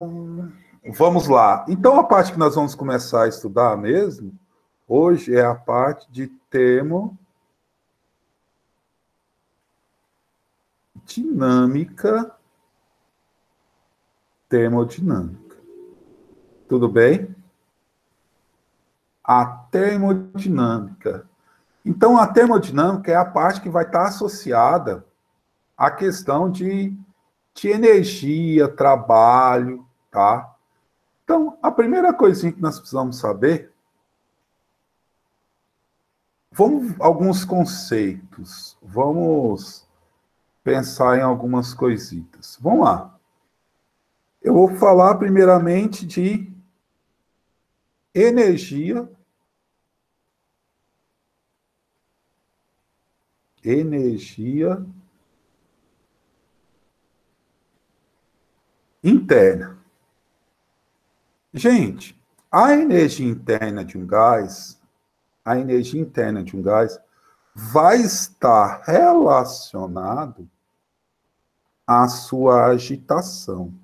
Vamos lá. Então, a parte que nós vamos começar a estudar mesmo, hoje, é a parte de termodinâmica. Tudo bem? A termodinâmica. Então, a termodinâmica é a parte que vai estar associada à questão de energia, trabalho, tá? Então, a primeira coisinha que nós precisamos saber, alguns conceitos, vamos pensar em algumas coisitas. Vamos lá. Eu vou falar primeiramente de energia, interna. Gente, a energia interna de um gás, a energia interna de um gás vai estar relacionado à sua agitação.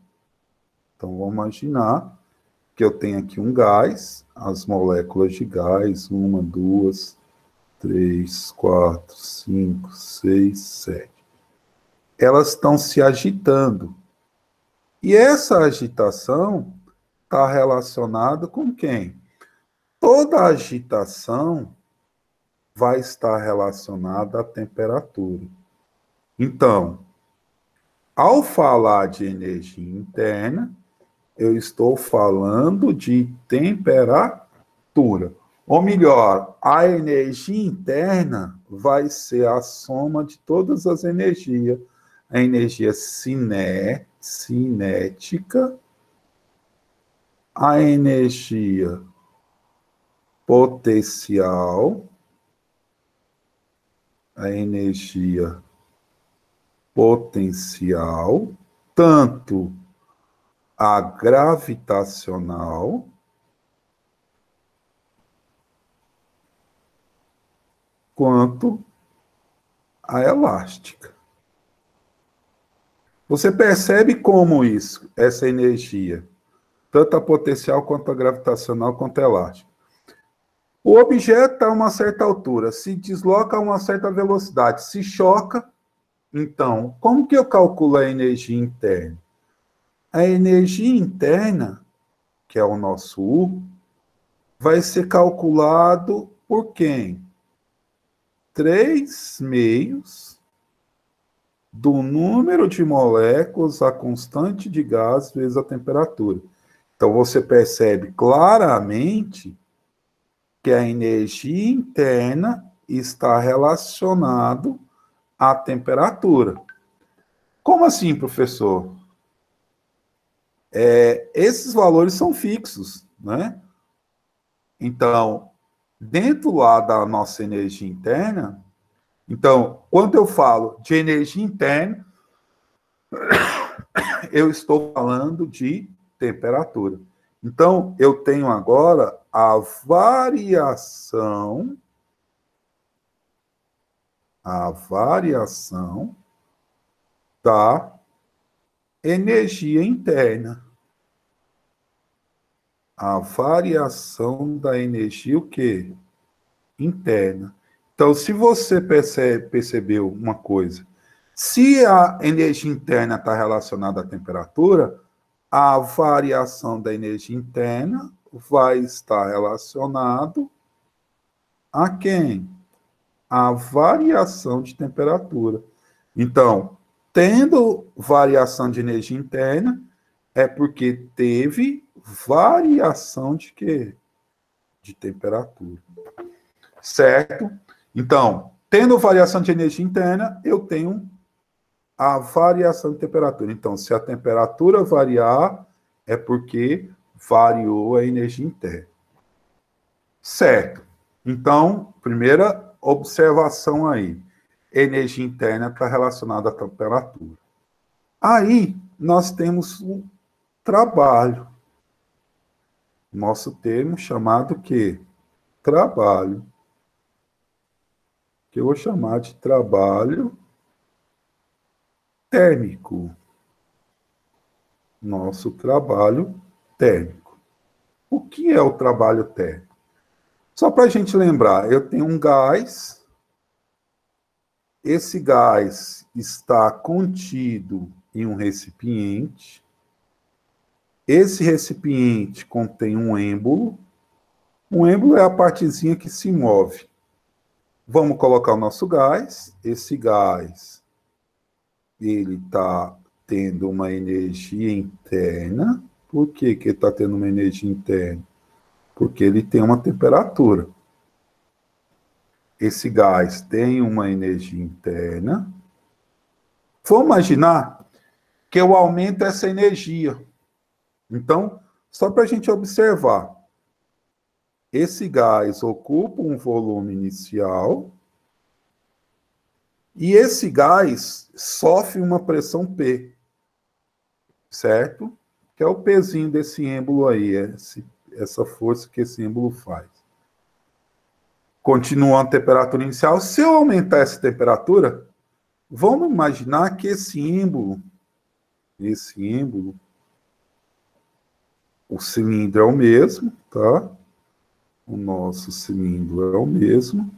Então, vamos imaginar que eu tenho aqui um gás, as moléculas de gás, 1, 2, 3, 4, 5, 6, 7. Elas estão se agitando. E essa agitação está relacionada com quem? Toda agitação vai estar relacionada à temperatura. Então, ao falar de energia interna, eu estou falando de temperatura. Ou melhor, a energia interna vai ser a soma de todas as energias. A energia cinética, a energia potencial, tanto a gravitacional quanto a elástica. Você percebe como essa energia, tanto a potencial quanto a gravitacional quanto a elástica. O objeto a uma certa altura se desloca a uma certa velocidade, se choca. Então, como que eu calculo a energia interna? A energia interna, que é o nosso U, vai ser calculado por quem? 3/2 do número de moléculas a constante de gás vezes a temperatura. Então, você percebe claramente que a energia interna está relacionado à temperatura. Como assim, professor? Esses valores são fixos, né? Então, dentro lá da nossa energia interna, então, quando eu falo de energia interna, eu estou falando de temperatura. Então, eu tenho agora a variação da energia interna. A variação da energia, o quê? Interna. Então, se você percebeu uma coisa, se a energia interna está relacionada à temperatura, a variação da energia interna vai estar relacionado a quem? A variação de temperatura. Então, tendo variação de energia interna, é porque teve variação de quê? De temperatura. Certo? Então, tendo variação de energia interna, eu tenho a variação de temperatura. Então, se a temperatura variar, é porque variou a energia interna. Certo. Então, primeira observação aí. Energia interna está relacionada à temperatura. Aí, nós temos o trabalho. Nosso termo chamado que? Trabalho. Que eu vou chamar de trabalho térmico. nosso trabalho térmico. O que é o trabalho térmico? Só para a gente lembrar, eu tenho um gás, esse gás está contido em um recipiente, esse recipiente contém um êmbolo é a partezinha que se move. Vamos colocar o nosso gás, esse gás, ele está tendo uma energia interna. Por que que ele está tendo uma energia interna? Porque ele tem uma temperatura. Esse gás tem uma energia interna. Vamos imaginar que eu aumento essa energia. Então, só para a gente observar, esse gás ocupa um volume inicial e esse gás sofre uma pressão P, certo? Que é o pezinho desse êmbolo aí, essa força que esse êmbolo faz. Continua a temperatura inicial. Se eu aumentar essa temperatura, vamos imaginar que esse êmbolo, o cilindro é o mesmo, tá? O nosso cilindro é o mesmo.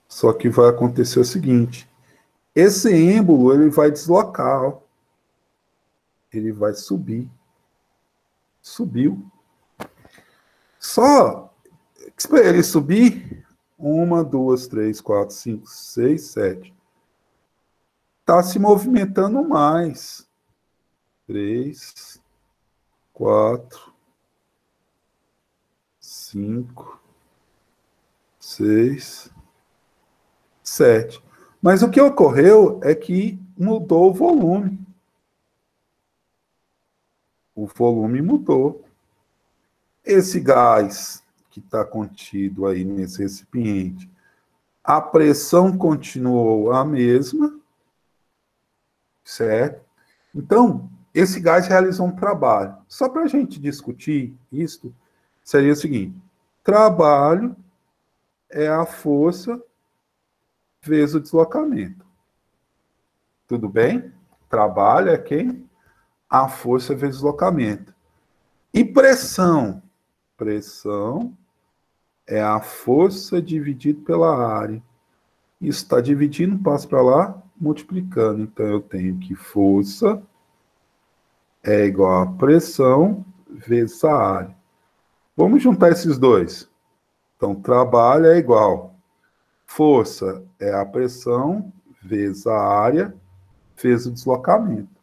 Só que vai acontecer o seguinte, esse êmbolo, ele vai deslocar, ó. Ele vai subir. Subiu. Só que para ele subir, 1, 2, 3, 4, 5, 6, 7. Está se movimentando mais. 3, 4, 5, 6, 7. Mas o que ocorreu é que mudou o volume. O volume mudou. Esse gás que está contido aí nesse recipiente, a pressão continuou a mesma, certo? Então, esse gás realizou um trabalho. Só para a gente discutir isso, seria o seguinte: trabalho é a força vezes o deslocamento. Tudo bem? Trabalho é quem? A força vezes o deslocamento. E pressão? Pressão é a força dividido pela área. Isso está dividindo, passa para lá, multiplicando. Então, eu tenho que força é igual a pressão vezes a área. Vamos juntar esses dois. Então, trabalho é igual. Força é a pressão vezes a área vezes o deslocamento.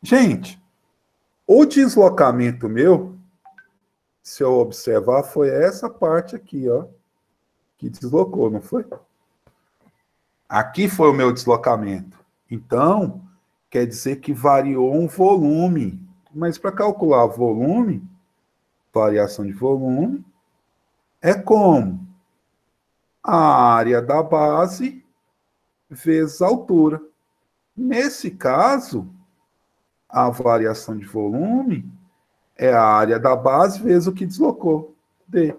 Gente, o deslocamento meu, se eu observar, foi essa parte aqui, ó, que deslocou, não foi? Aqui foi o meu deslocamento. Então, quer dizer que variou um volume. Mas para calcular volume, variação de volume, é como? A área da base vezes a altura. Nesse caso, a variação de volume é a área da base vezes o que deslocou, D.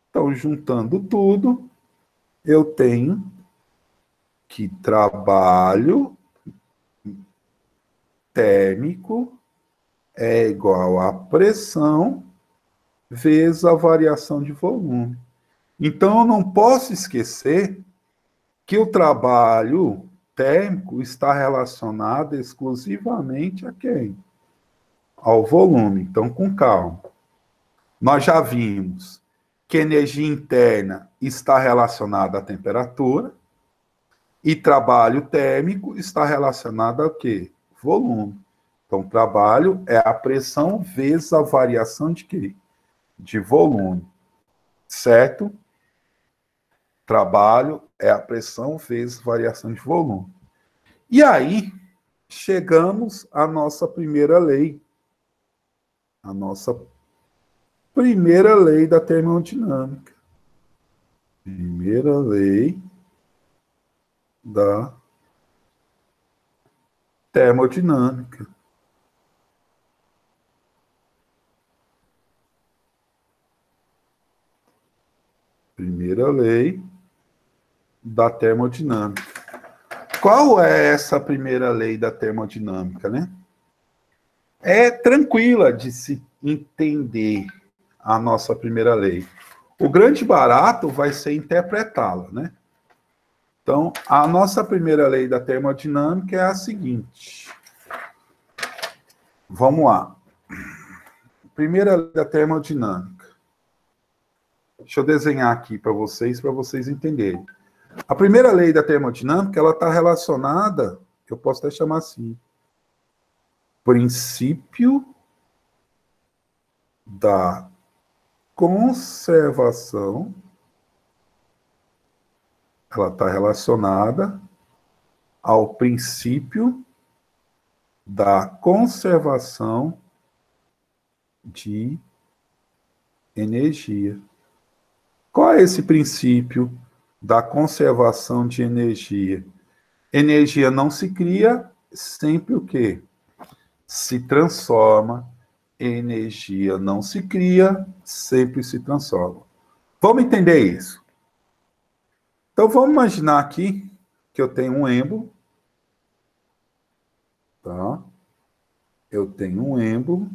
Então, juntando tudo, eu tenho que trabalho térmico é igual a pressão vezes a variação de volume. Então, eu não posso esquecer que o trabalho térmico está relacionado exclusivamente a quem? Ao volume. Então, com calma. Nós já vimos que energia interna está relacionada à temperatura e trabalho térmico está relacionado ao quê? Volume. Então, trabalho é a pressão vezes a variação de quê? De volume. Certo? Trabalho é a pressão vezes variação de volume. E aí, chegamos à nossa primeira lei. A nossa primeira lei da termodinâmica. Primeira lei da termodinâmica. Primeira lei da termodinâmica. Qual é essa primeira lei da termodinâmica, né? É tranquila de se entender a nossa primeira lei. O grande barato vai ser interpretá-la, né? Então, a nossa primeira lei da termodinâmica é a seguinte. Vamos lá. Primeira lei da termodinâmica. Deixa eu desenhar aqui para vocês entenderem. A primeira lei da termodinâmica, ela está relacionada, eu posso até chamar assim, princípio da conservação, ela está relacionada ao princípio da conservação de energia. Qual é esse princípio da conservação de energia? Energia não se cria, sempre o quê? Se transforma. Energia não se cria, sempre se transforma. Vamos entender isso? Então, vamos imaginar aqui que eu tenho um êmbolo, tá? Eu tenho um êmbolo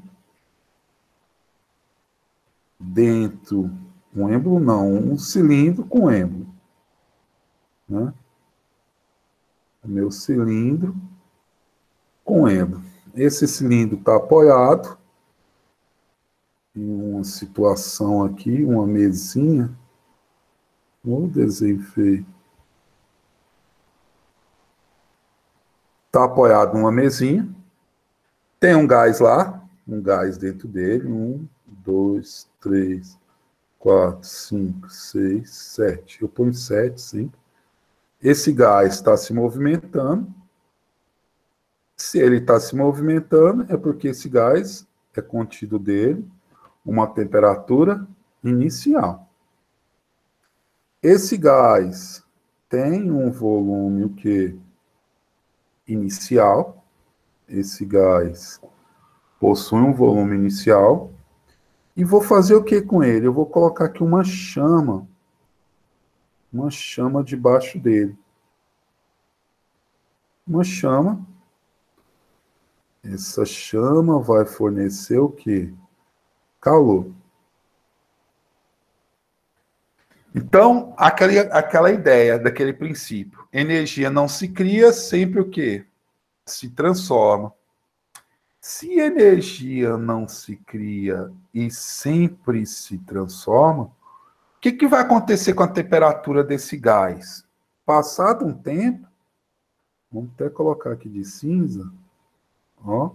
dentro, um êmbolo não, um cilindro com êmbolo, né? O meu cilindro com êmbolo. Esse cilindro está apoiado em uma situação aqui, uma mesinha. O desenho feio. Está apoiado numa mesinha. Tem um gás lá, um gás dentro dele. 1, 2, 3, 4, 5, 6, 7. Eu ponho 7, sim. Esse gás está se movimentando. Se ele está se movimentando, é porque esse gás é contido dele uma temperatura inicial. Esse gás tem um volume o quê? Inicial. Esse gás possui um volume inicial. E vou fazer o que com ele? Eu vou colocar aqui uma chama debaixo dele. Uma chama. Essa chama vai fornecer o quê? Calor. Então, aquela ideia daquele princípio. Energia não se cria, sempre o quê? Se transforma. Se energia não se cria e sempre se transforma, o que vai acontecer com a temperatura desse gás? Passado um tempo, vamos até colocar aqui de cinza, ó.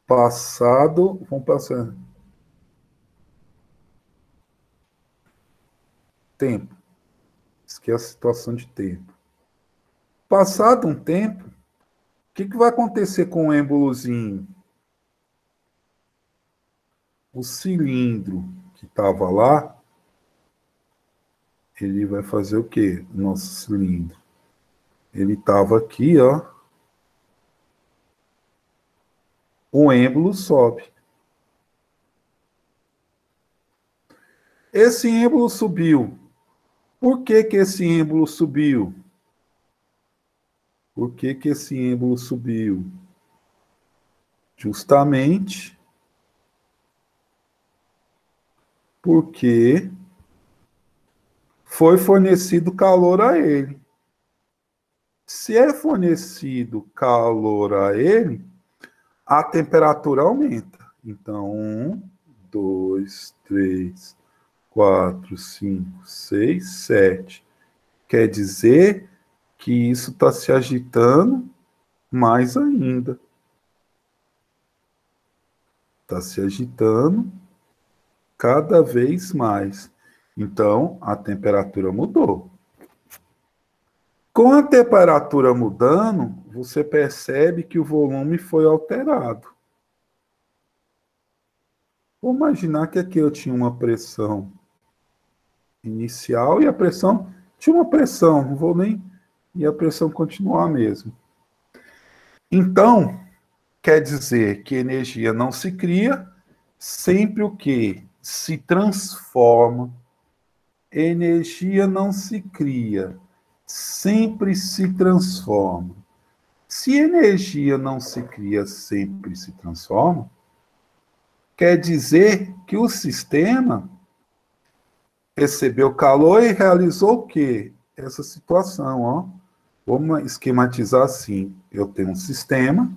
Vamos passar. Tempo. Isso aqui é a situação de tempo. Passado um tempo, o que vai acontecer com o êmbolozinho? O cilindro que estava lá, ele vai fazer o quê? O nosso cilindro. Ele estava aqui, ó. O êmbolo sobe. Esse êmbolo subiu. Por que esse êmbolo subiu? Por que esse êmbolo subiu? Justamente porque foi fornecido calor a ele. Se é fornecido calor a ele, a temperatura aumenta. Então, 1, 2, 3, 4, 5, 6, 7. Quer dizer que isso está se agitando mais ainda. Está se agitando cada vez mais. Então, a temperatura mudou. Com a temperatura mudando, você percebe que o volume foi alterado. Vou imaginar que aqui eu tinha uma pressão inicial e a pressão tinha uma pressão, não vou nem... E a pressão continuar a mesma. Então, quer dizer que energia não se cria, sempre o que se transforma. Energia não se cria, sempre se transforma. Se energia não se cria, sempre se transforma, quer dizer que o sistema recebeu calor e realizou o quê? Essa situação, ó. Vamos esquematizar assim. Eu tenho um sistema,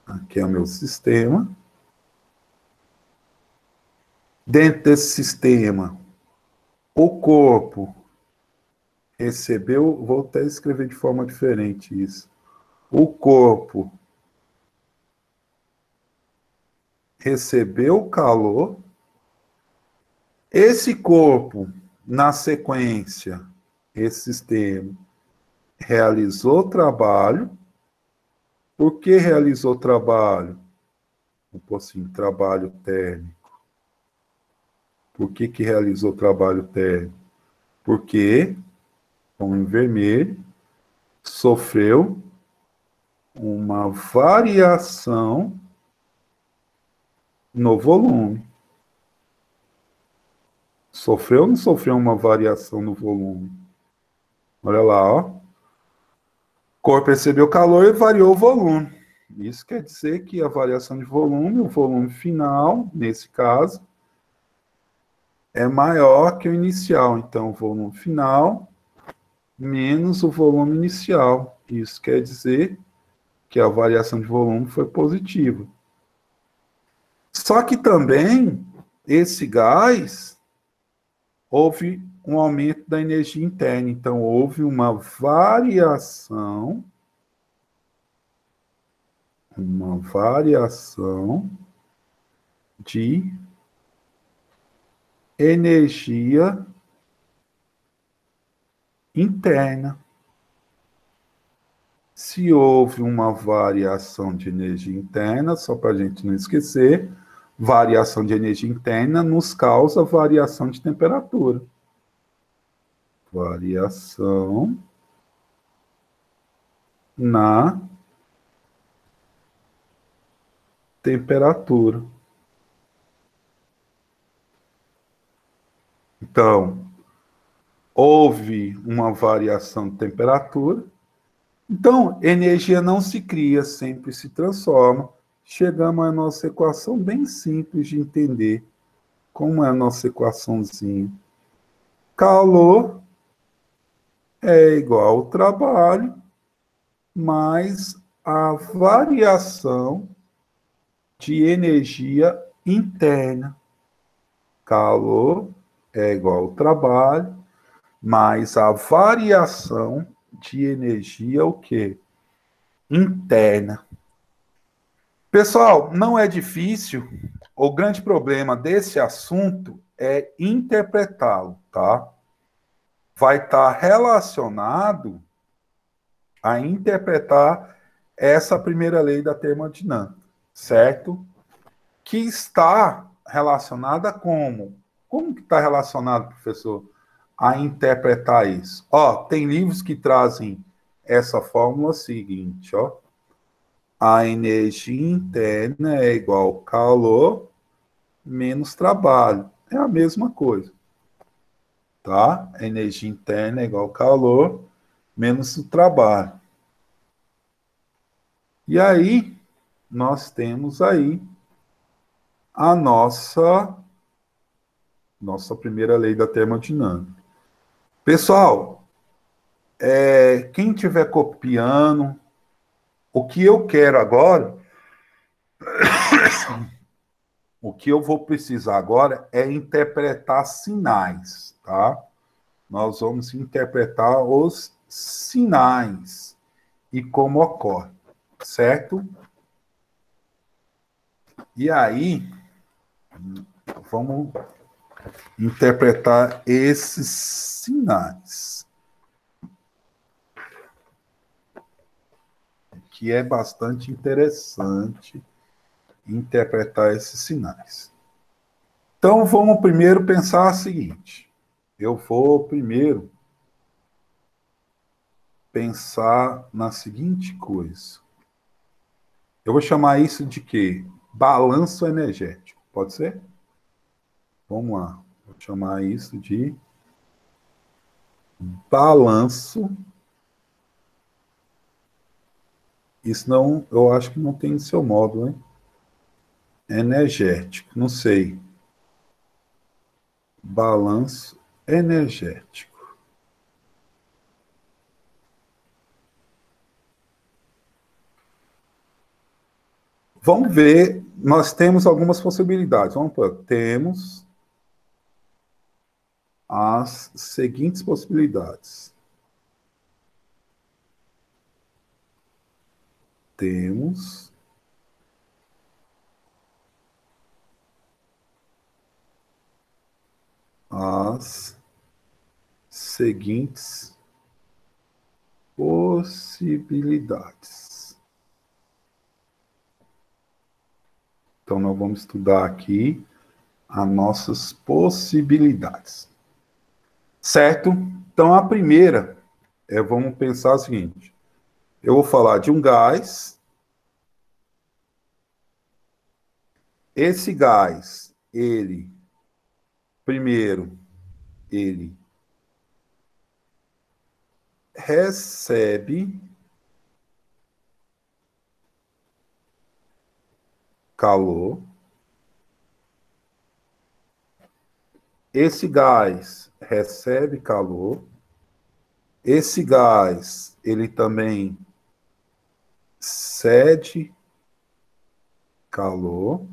aqui é o meu sistema. Dentro desse sistema, o corpo recebeu, vou até escrever de forma diferente isso. O corpo recebeu calor. Esse corpo, na sequência, esse sistema, realizou trabalho. Por que realizou trabalho? Assim, trabalho térmico. Por que realizou trabalho térmico? Porque, como em vermelho, sofreu uma variação no volume. Sofreu ou não sofreu uma variação no volume? Olha lá, ó. O corpo recebeu calor e variou o volume. Isso quer dizer que a variação de volume, o volume final, nesse caso, é maior que o inicial. Então, o volume final menos o volume inicial. Isso quer dizer que a variação de volume foi positiva. Só que também, esse gás, houve um aumento da energia interna. Então, houve uma variação de energia interna. Se houve uma variação de energia interna, só para a gente não esquecer, variação de energia interna nos causa variação de temperatura. Variação na temperatura. Então, houve uma variação de temperatura. Então, energia não se cria, sempre se transforma. Chegamos à nossa equação bem simples de entender. Como é a nossa equaçãozinha? Calor é igual ao trabalho mais a variação de energia interna. Calor é igual ao trabalho mais a variação de energia o quê? Interna. Pessoal, não é difícil. O grande problema desse assunto é interpretá-lo, tá? Vai estar relacionado a interpretar essa primeira lei da termodinâmica, certo? Que está relacionada como? Como que está relacionado, professor, a interpretar isso? Ó, tem livros que trazem essa fórmula seguinte, ó. A energia interna é igual ao calor menos trabalho. É a mesma coisa, tá? A energia interna é igual ao calor menos o trabalho. E aí, nós temos aí a nossa primeira lei da termodinâmica. Pessoal, quem estiver copiando, o que eu quero agora, o que eu vou precisar agora é interpretar sinais, tá? Nós vamos interpretar os sinais e como ocorre, certo? E aí, vamos interpretar esses sinais, que é bastante interessante interpretar esses sinais. Então, vamos primeiro pensar o seguinte. Eu vou primeiro pensar na seguinte coisa. Eu vou chamar isso de quê? Balanço energético. Pode ser? Vamos lá. Vou chamar isso de balanço Isso não, eu acho que não tem no seu módulo, hein? Energético, não sei. Balanço energético. Vamos ver, nós temos algumas possibilidades. Vamos pôr, temos as seguintes possibilidades. Temos as seguintes possibilidades. Então, nós vamos estudar aqui as nossas possibilidades. Certo? Então, a primeira vamos pensar o seguinte: eu vou falar de um gás. Esse gás, primeiro, ele recebe calor. Esse gás recebe calor. Esse gás, ele também cede calor.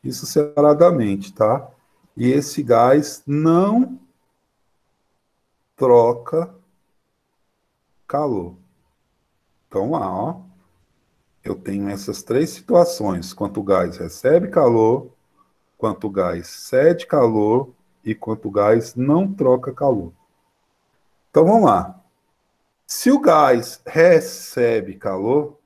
Isso separadamente, tá? E esse gás não troca calor. Então, lá, ó, eu tenho essas três situações: quanto o gás recebe calor, quanto o gás cede calor e quanto o gás não troca calor. Então, vamos lá. Se o gás recebe calor,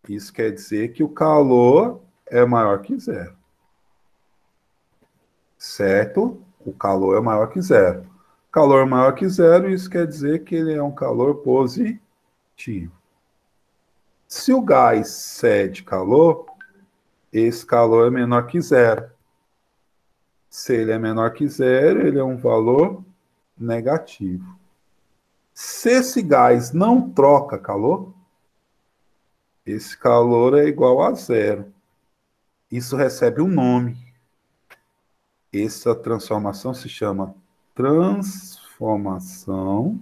isso quer dizer que o calor é maior que zero. Certo? O calor é maior que zero. Calor maior que zero, isso quer dizer que ele é um calor positivo. Se o gás cede calor, esse calor é menor que zero. Se ele é menor que zero, ele é um valor negativo. Se esse gás não troca calor, esse calor é igual a zero. Isso recebe um nome. Essa transformação se chama transformação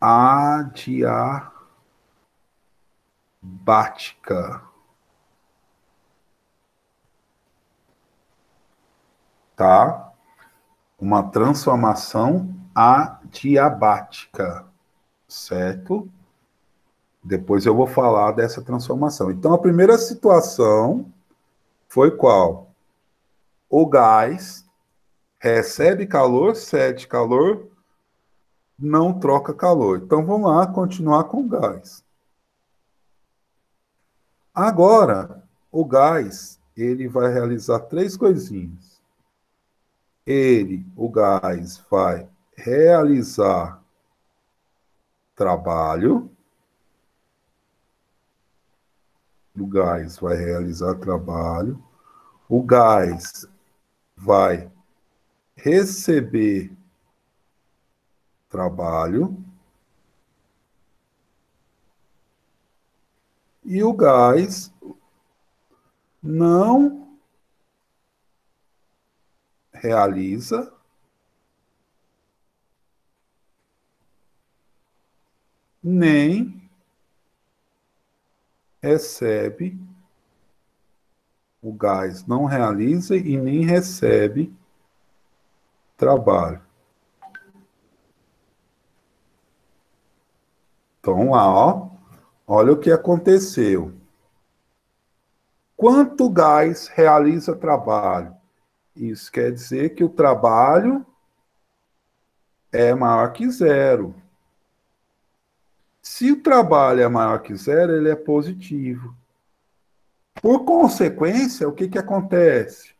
adiabática. Tá? Uma transformação adiabática, certo? Depois eu vou falar dessa transformação. Então, a primeira situação foi qual? O gás recebe calor, cede calor, não troca calor. Então, vamos lá continuar com o gás. Agora, o gás, ele vai realizar três coisinhas. O gás, vai realizar trabalho. O gás vai realizar trabalho. O gás vai receber trabalho. E o gás não realiza nem recebe, o gás não realiza e nem recebe trabalho. Então, lá, ó, olha o que aconteceu. Quanto gás realiza trabalho? Isso quer dizer que o trabalho é maior que zero. Se o trabalho é maior que zero, ele é positivo. Por consequência, o que que acontece?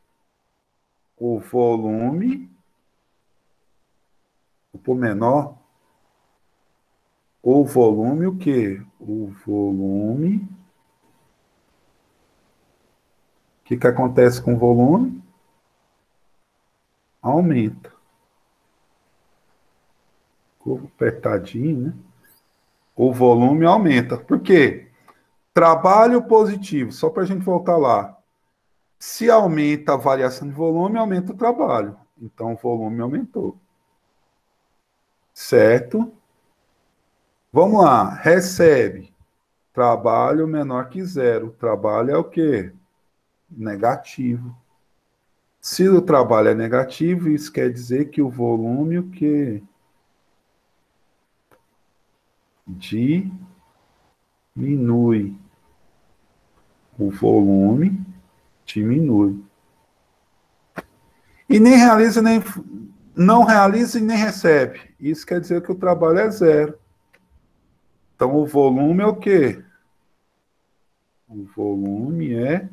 O volume, por menor, o volume, o quê? O volume. O que que acontece com o volume? Aumenta. Ficou apertadinho, né? o volume aumenta. Por quê? Trabalho positivo, só para a gente voltar lá. Se aumenta a variação de volume, aumenta o trabalho. Então, o volume aumentou. Certo? Vamos lá. Recebe. Trabalho menor que zero. Trabalho é o quê? Negativo. Se o trabalho é negativo, isso quer dizer que o volume, o quê? Diminui. O volume diminui. E nem realiza, nem não realiza e nem recebe. Isso quer dizer que o trabalho é zero. Então, o volume é o quê? O volume é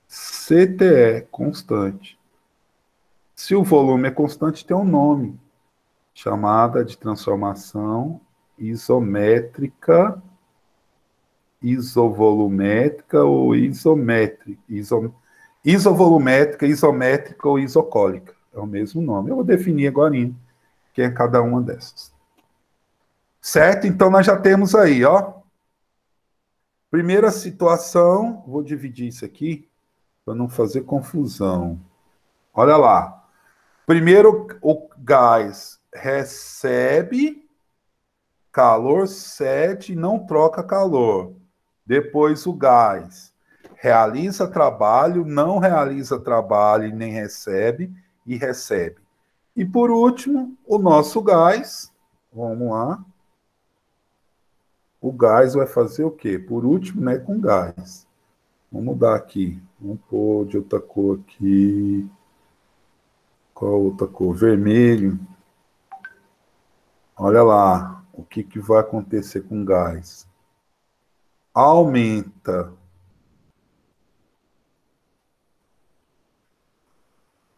CTE, constante. Se o volume é constante, tem um nome, chamada de transformação isométrica, isovolumétrica ou isovolumétrica, isométrica ou isocólica. É o mesmo nome. Eu vou definir agora quem é cada uma dessas. Certo? Então, nós já temos aí, ó. Primeira situação, vou dividir isso aqui para não fazer confusão. Olha lá. Primeiro, o gás recebe calor, cede e não troca calor. Depois, o gás realiza trabalho, não realiza trabalho e nem recebe, e recebe. E por último, o nosso gás, vamos lá. O gás vai fazer o quê? Por último, né, com gás. Vamos mudar aqui. Vamos pôr de outra cor aqui. Qual outra cor? Vermelho. Olha lá o que, que vai acontecer com gás. Aumenta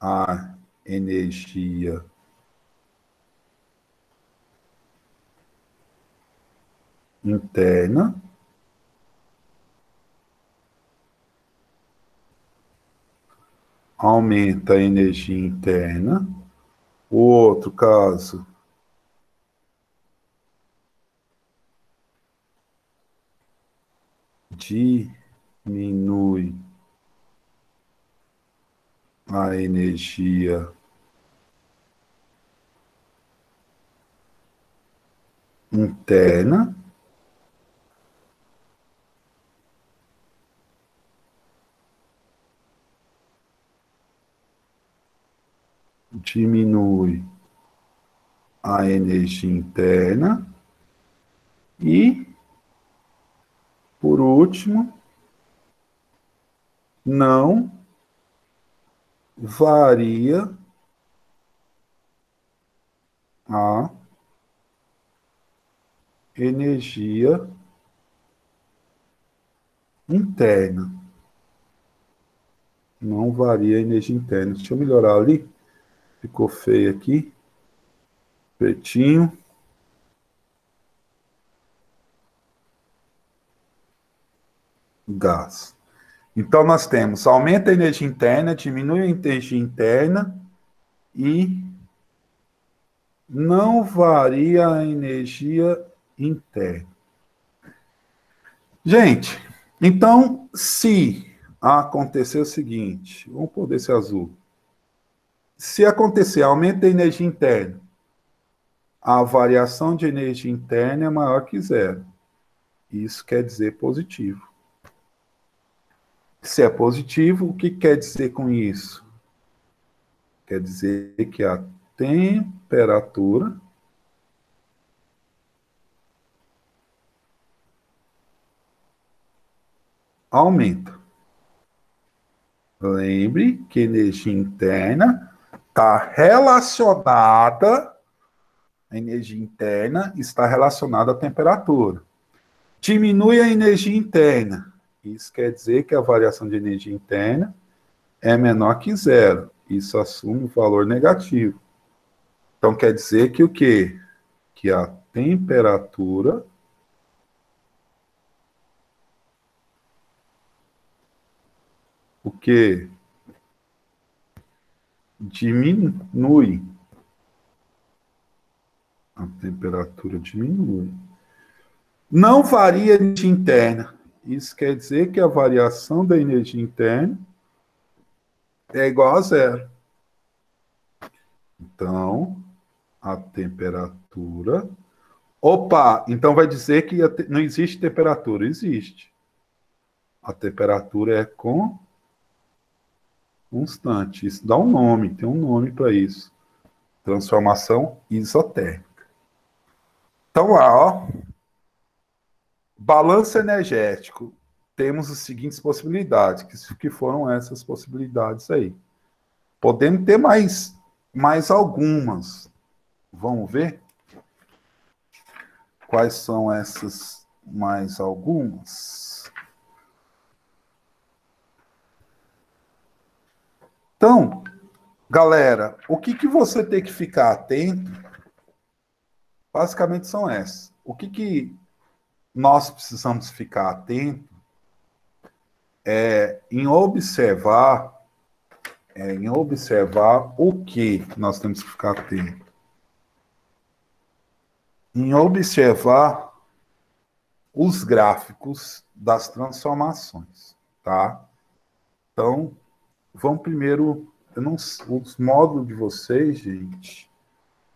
a energia interna. Aumenta a energia interna. O outro caso, diminui a energia interna. Diminui a energia interna. E, por último, não varia a energia interna. Não varia a energia interna. Deixa eu melhorar ali. Ficou feio aqui. Pretinho. Gás. Então, nós temos aumenta a energia interna, diminui a energia interna e não varia a energia interna. Gente, então, se acontecer o seguinte, vamos pôr desse azul. Se acontecer aumento da energia interna, a variação de energia interna é maior que zero. Isso quer dizer positivo. Se é positivo, o que quer dizer com isso? Quer dizer que a temperatura aumenta. Lembre que energia interna está relacionada, a energia interna está relacionada à temperatura. Diminui a energia interna. Isso quer dizer que a variação de energia interna é menor que zero. Isso assume o valor negativo. Então quer dizer que o quê? Que a temperatura o que diminui. A temperatura diminui. Não varia a energia interna. Isso quer dizer que a variação da energia interna é igual a zero. Então, a temperatura... Opa! Então vai dizer que não existe temperatura. Existe. A temperatura é constante. Isso dá um nome, tem um nome para isso. Transformação isotérmica. Então lá, ó. Balanço energético. Temos as seguintes possibilidades, que foram essas possibilidades aí. Podemos ter mais algumas. Vamos ver quais são essas mais algumas. Então, galera, o que você tem que ficar atento, basicamente são essas. O que nós precisamos ficar atento é em observar o que nós temos que ficar atento. Em observar os gráficos das transformações, tá? Então, vamos primeiro, os módulos de vocês, gente,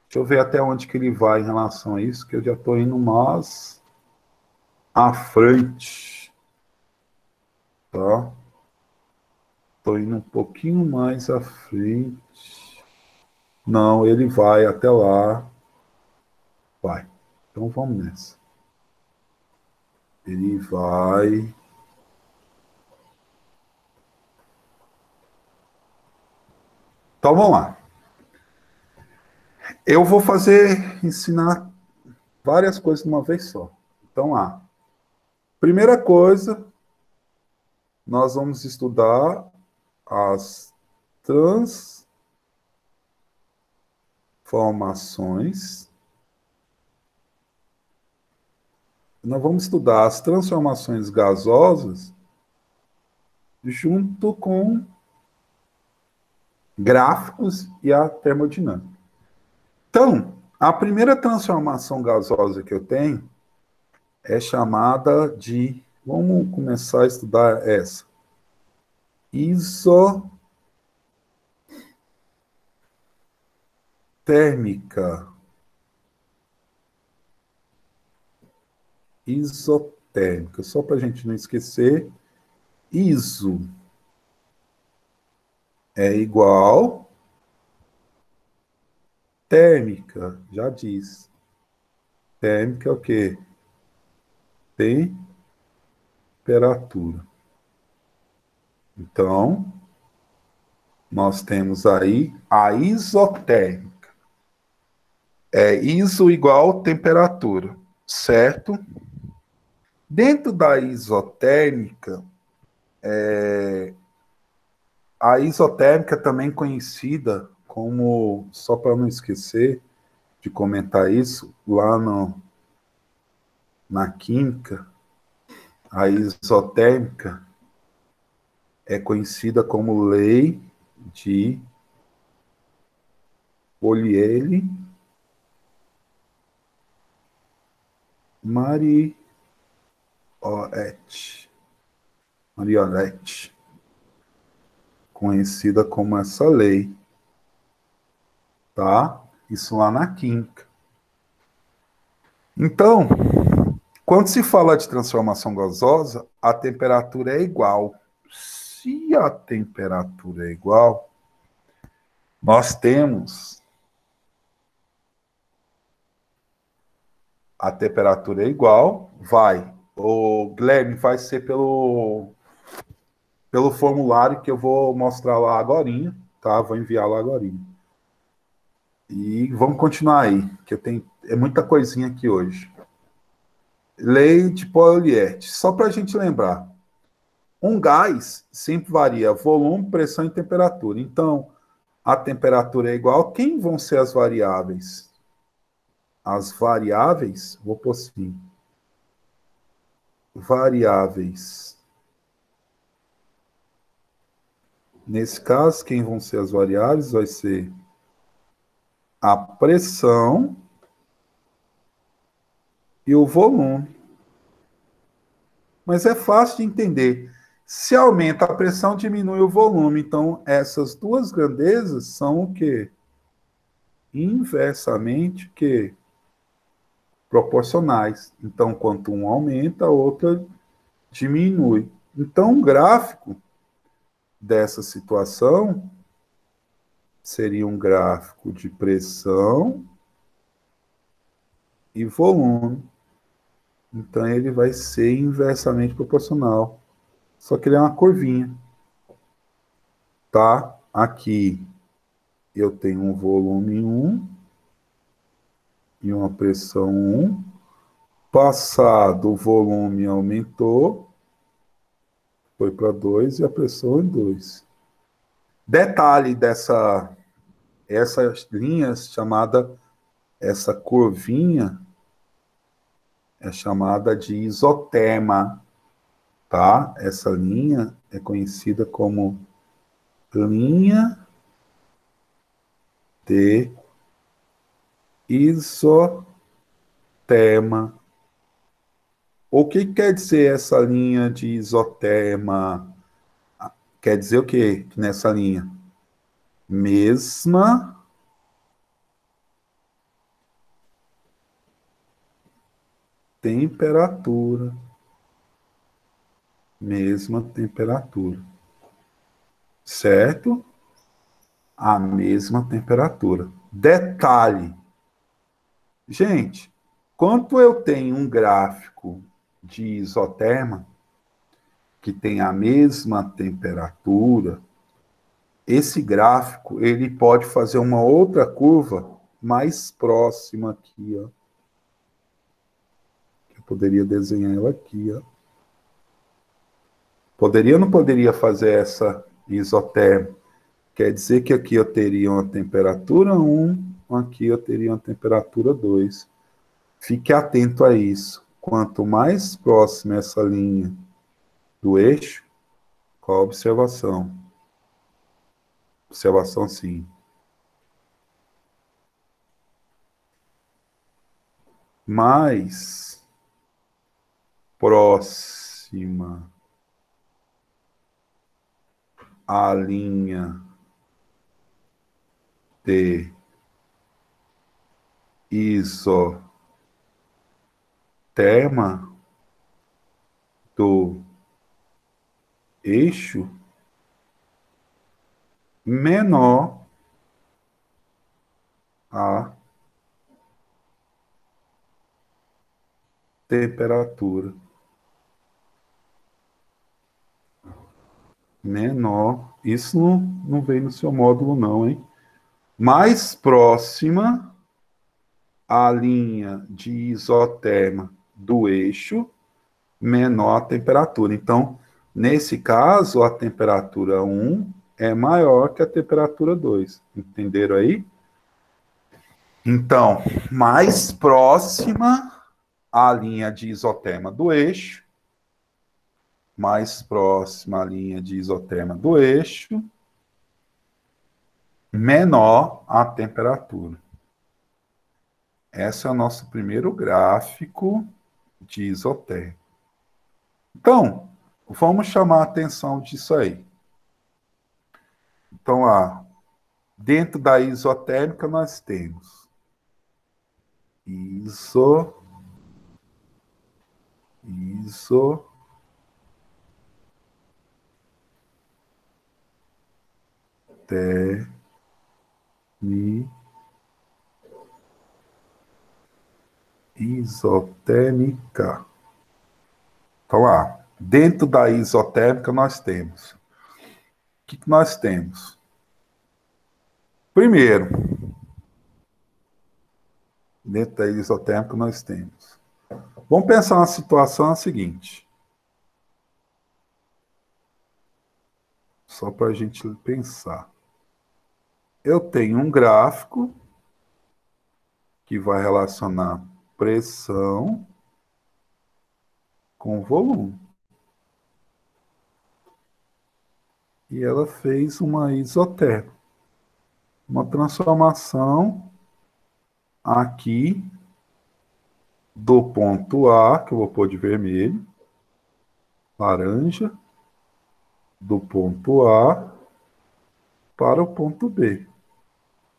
deixa eu ver até onde que ele vai em relação a isso, que eu já estou indo mais à frente, tá? Estou indo um pouquinho mais à frente. Não, ele vai até lá. Vai. Então vamos nessa. Ele vai. Então vamos lá. Eu vou ensinar várias coisas de uma vez só. Então lá. Primeira coisa, nós vamos estudar as transformações. Nós vamos estudar as transformações gasosas junto com gráficos e a termodinâmica. Então, a primeira transformação gasosa que eu tenho é chamada de... Vamos começar a estudar essa. Isotérmica. Isotérmica. Só para a gente não esquecer. Iso é igual... Térmica, já diz. Térmica é o quê? Temperatura. Então, nós temos aí a isotérmica. É iso igual temperatura, certo? Dentro da isotérmica, a isotérmica também conhecida como, só para não esquecer de comentar isso, lá na química, a isotérmica é conhecida como lei de Mariolet, conhecida como essa lei, tá? Isso lá na química. Então, quando se fala de transformação gasosa, a temperatura é igual. Se a temperatura é igual, nós temos a temperatura é igual, o Guilherme vai ser pelo formulário que eu vou mostrar lá agorinha, tá? Vou enviar lá agorinha. E vamos continuar aí, que é muita coisinha aqui hoje. Lei de Pouillet, só para a gente lembrar. Um gás sempre varia volume, pressão e temperatura. Então, a temperatura é igual. Quem vão ser as variáveis? As variáveis, vou pôr assim. Variáveis. Nesse caso, quem vão ser as variáveis? Vai ser a pressão e o volume. Mas é fácil de entender. Se aumenta a pressão, diminui o volume. Então, essas duas grandezas são o quê? Inversamente, o quê? Proporcionais. Então, quanto um aumenta, a outra diminui. Então, um gráfico dessa situação seria um gráfico de pressão e volume. Então, ele vai ser inversamente proporcional. Só que ele é uma curvinha. Tá? Aqui eu tenho um volume 1 e uma pressão 1. Passado, o volume aumentou, foi para 2 e a pressão em 2. Detalhe essas linhas essa curvinha é chamada de isotema, tá? Essa linha é conhecida como linha de isotema. O que quer dizer essa linha de isotema? Quer dizer o quê nessa linha? Mesma temperatura. Mesma temperatura. Certo? A mesma temperatura. Detalhe. Gente, quando eu tenho um gráfico de isoterma que tem a mesma temperatura, esse gráfico ele pode fazer uma outra curva mais próxima aqui, ó. Eu poderia desenhar ela aqui, ó. Poderia ou não poderia fazer essa isoterma? Quer dizer que aqui eu teria uma temperatura 1, aqui eu teria uma temperatura 2. Fique atento a isso. Quanto mais próxima essa linha do eixo, qual a observação? Observação sim. Mais próxima à linha de isotema do eixo, menor a temperatura. Menor. Isso não vem no seu módulo, não, hein? Mais próxima à linha de isotema do eixo, menor a temperatura. Então, nesse caso, a temperatura 1 é maior que a temperatura 2. Entenderam aí? Então, mais próxima à linha de isotema do eixo, mais próxima à linha de isotema do eixo, menor a temperatura. Esse é o nosso primeiro gráfico de isotérmica. Então, vamos chamar a atenção disso aí. Então, dentro da isotérmica nós temos isotérmica. Então, dentro da isotérmica nós temos. O que nós temos? Primeiro, dentro da isotérmica nós temos. Vamos pensar uma situação seguinte. Só para a gente pensar. Eu tenho um gráfico que vai relacionar pressão com volume. E ela fez uma isotérmica. Uma transformação aqui do ponto A, que eu vou pôr de vermelho, laranja, do ponto A para o ponto B.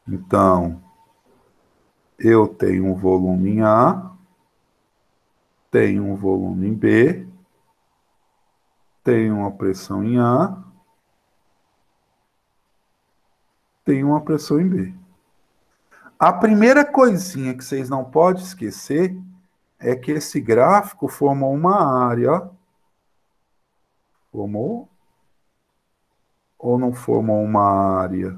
Então, eu tenho um volume em A, tenho um volume em B, tenho uma pressão em A, tenho uma pressão em B. A primeira coisinha que vocês não podem esquecer é que esse gráfico formou uma área. Formou ou não formou uma área?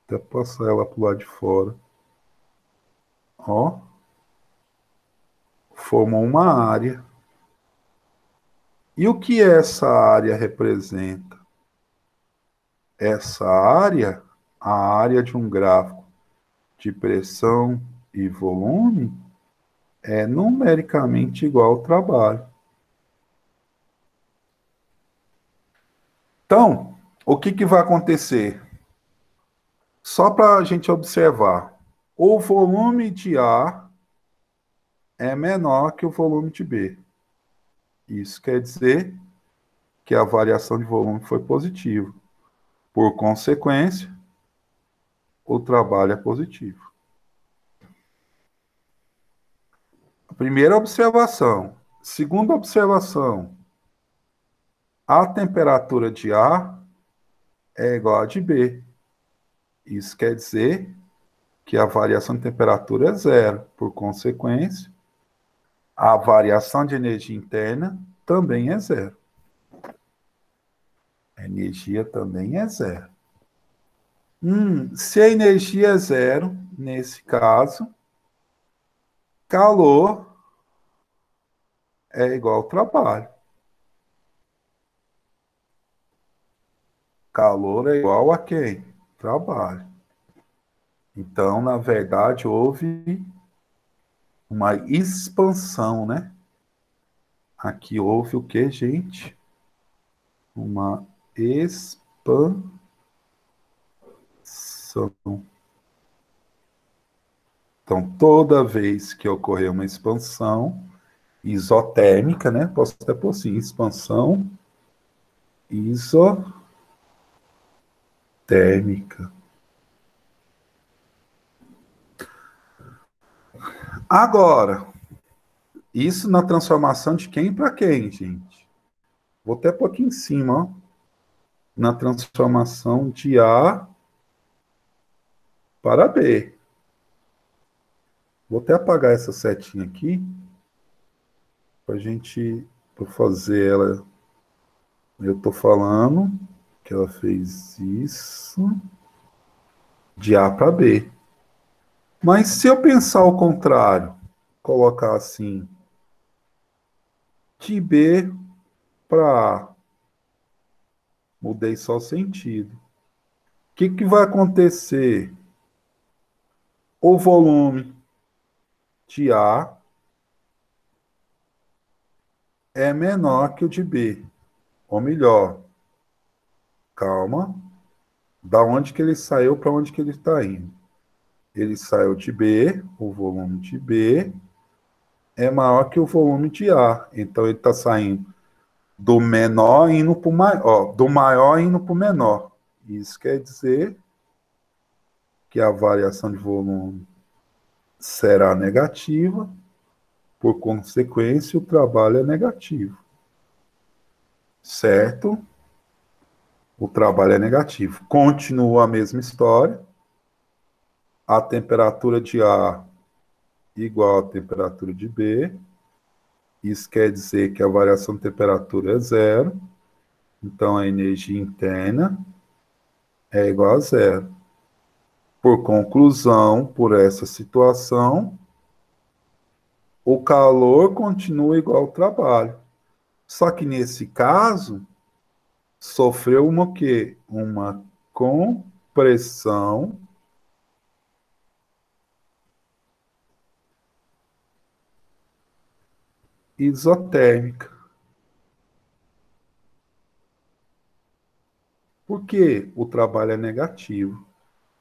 Até passar ela para o lado de fora. Ó. Formou uma área. E o que essa área representa? Essa área, a área de um gráfico de pressão e volume, é numericamente igual ao trabalho. Então, o que vai acontecer? Só para a gente observar, o volume de A é menor que o volume de B. Isso quer dizer que a variação de volume foi positiva. Por consequência, o trabalho é positivo. A primeira observação. Segunda observação. A temperatura de A é igual a de B. Isso quer dizer que a variação de temperatura é zero. Por consequência, a variação de energia interna também é zero. A energia também é zero. Se a energia é zero, nesse caso, calor é igual ao trabalho. Calor é igual a quem? Trabalho. Então, na verdade, houve uma expansão, né? Aqui houve o que, gente? Uma expansão. Então, toda vez que ocorrer uma expansão isotérmica, né? Posso até pôr assim, expansão isotérmica. Agora, isso na transformação de quem para quem, gente? Vou até pôr aqui em cima, ó. Na transformação de A para B. Vou até apagar essa setinha aqui, para a gente fazer ela. Eu estou falando que ela fez isso de A para B. Mas se eu pensar o contrário, colocar assim, de B para A, mudei só o sentido. O que vai acontecer? O volume de A é menor que o de B. Ou melhor, calma, da onde que ele saiu para onde que ele está indo? Ele saiu de B, o volume de B é maior que o volume de A. Então, ele está saindo do menor indo para o maior, do maior indo para o menor. Isso quer dizer que a variação de volume será negativa, por consequência, o trabalho é negativo. Certo? O trabalho é negativo. Continua a mesma história. A temperatura de A igual à temperatura de B. Isso quer dizer que a variação de temperatura é zero. Então, a energia interna é igual a zero. Por conclusão, por essa situação, o calor continua igual ao trabalho. Só que nesse caso, sofreu uma o quê? Uma compressão isotérmica. Por que o trabalho é negativo?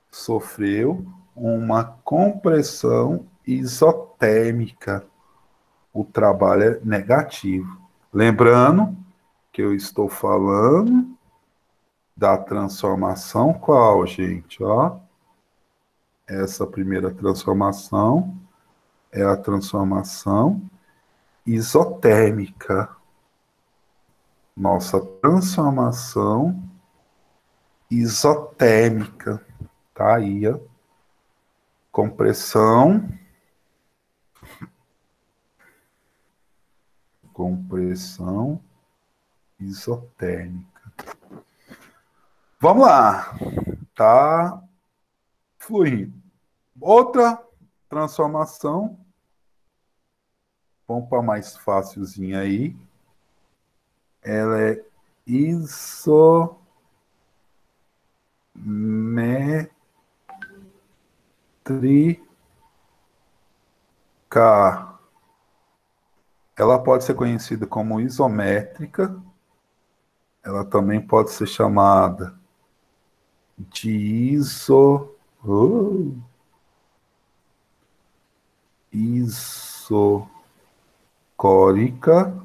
Sofreu uma compressão isotérmica. O trabalho é negativo. Lembrando que eu estou falando da transformação qual, gente? Ó, essa primeira transformação é a transformação isotérmica. Nossa transformação isotérmica. Tá aí, ó. Compressão isotérmica. Vamos lá. Tá fluindo. Outra transformação. Vamos para mais fácilzinha aí. Ela é isométrica. Ela pode ser conhecida como isométrica. Ela também pode ser chamada de isocórica.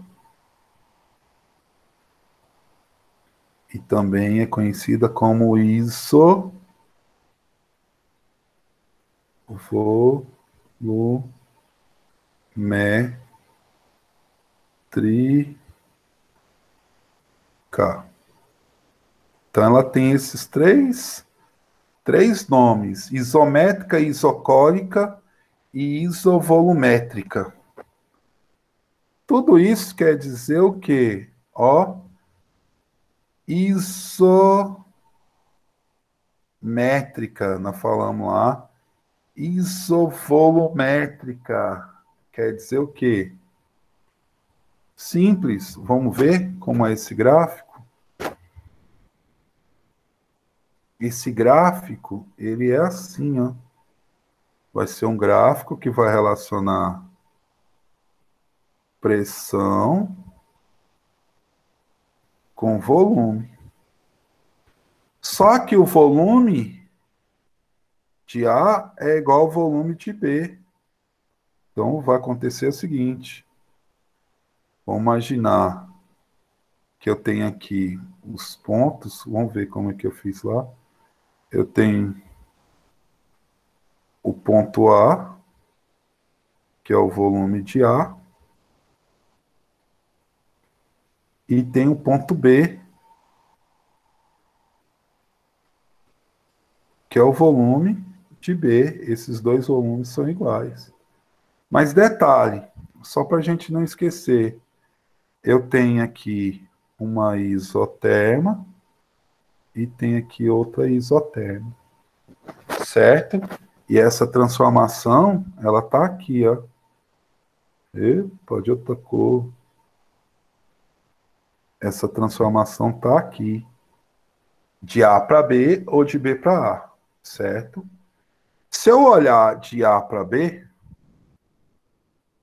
E também é conhecida como isovolumétrica. Então ela tem esses três nomes: isométrica, isocórica e isovolumétrica. Tudo isso quer dizer o quê? Ó, isométrica, nós falamos lá. Isovolumétrica quer dizer o quê? Simples. Vamos ver como é esse gráfico? Esse gráfico, ele é assim, ó. Vai ser um gráfico que vai relacionar pressão com volume. Só que o volume de A é igual ao volume de B. Então, vai acontecer o seguinte. Vamos imaginar que eu tenho aqui os pontos. Vamos ver como é que eu fiz lá. Eu tenho o ponto A, que é o volume de A. E tem o ponto B, que é o volume de B. Esses dois volumes são iguais. Mas detalhe, só para a gente não esquecer, eu tenho aqui uma isoterma e tenho aqui outra isoterma, certo? E essa transformação, ela tá aqui, ó. Epa, de outra cor. Essa transformação tá aqui. De A para B ou de B para A, certo? Se eu olhar de A para B,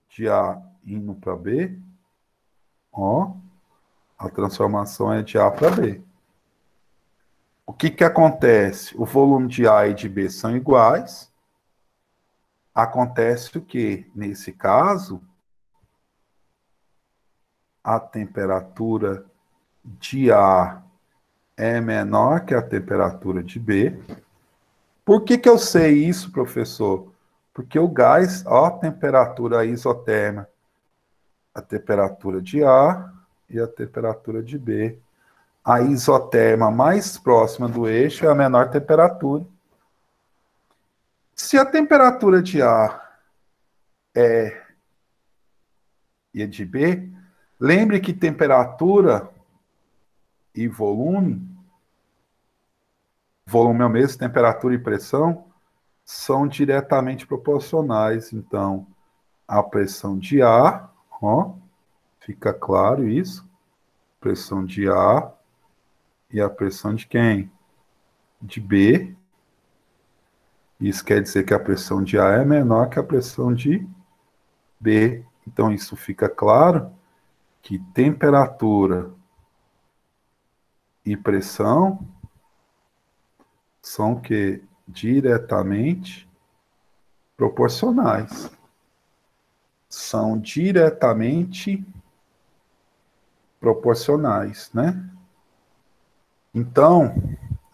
de A indo para B, ó, a transformação é de A para B. O que que acontece? O volume de A e de B são iguais. Acontece o que? Nesse caso, a temperatura de A é menor que a temperatura de B. Por que que eu sei isso, professor? Porque o gás, ó, a temperatura isotérmica, a temperatura de A e a temperatura de B. A isoterma mais próxima do eixo é a menor temperatura. Se a temperatura de A e a de B, lembre que temperatura e volume é o mesmo, temperatura e pressão, são diretamente proporcionais. Então, a pressão de A, ó, fica claro isso, pressão de A e a pressão de quem? De B. Isso quer dizer que a pressão de A é menor que a pressão de B. Então, isso fica claro que temperatura e pressão são que diretamente proporcionais. São diretamente proporcionais, né? Então,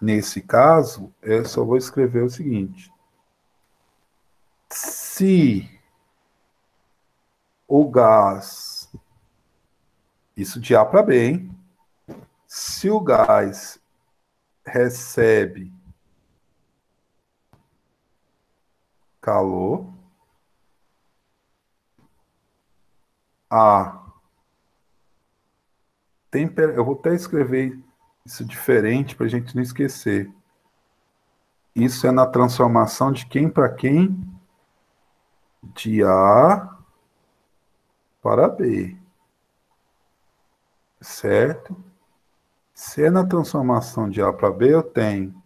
nesse caso, eu só vou escrever o seguinte: se o gás, isso de A para B, hein? Se o gás recebe calor, a temperatura, eu vou até escrever isso diferente para a gente não esquecer. Isso é na transformação de quem para quem? De A para B, certo? Se é na transformação de A para B, eu tenho,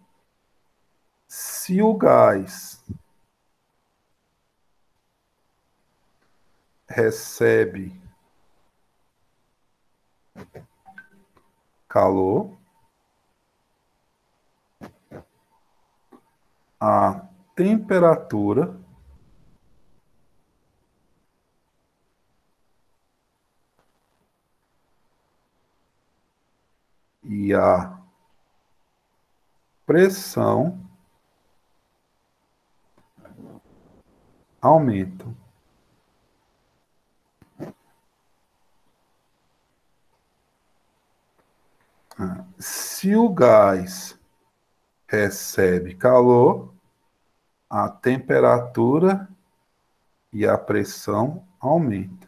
se o gás recebe calor, a temperatura e a pressão aumentam. Se o gás recebe calor, a temperatura e a pressão aumentam.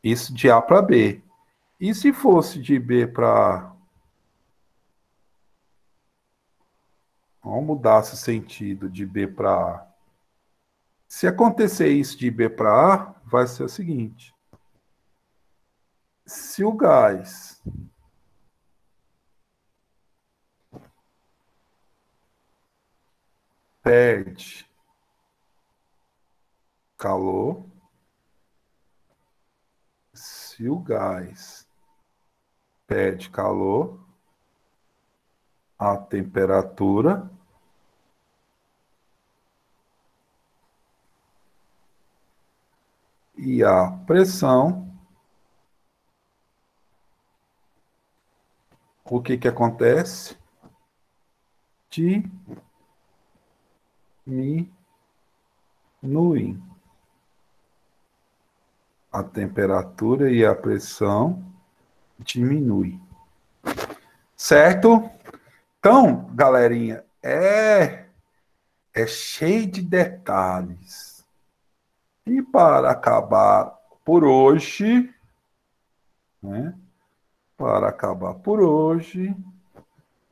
Isso de A para B. E se fosse de B para A? Vamos mudar esse sentido de B para A. Se acontecer isso de B para A, vai ser o seguinte: se o gás perde calor, se o gás perde calor, a temperatura e a pressão, o que que acontece? Diminuem. A temperatura e a pressão diminuem. Certo? Então, galerinha, é cheio de detalhes. E para acabar por hoje, né? Para acabar por hoje,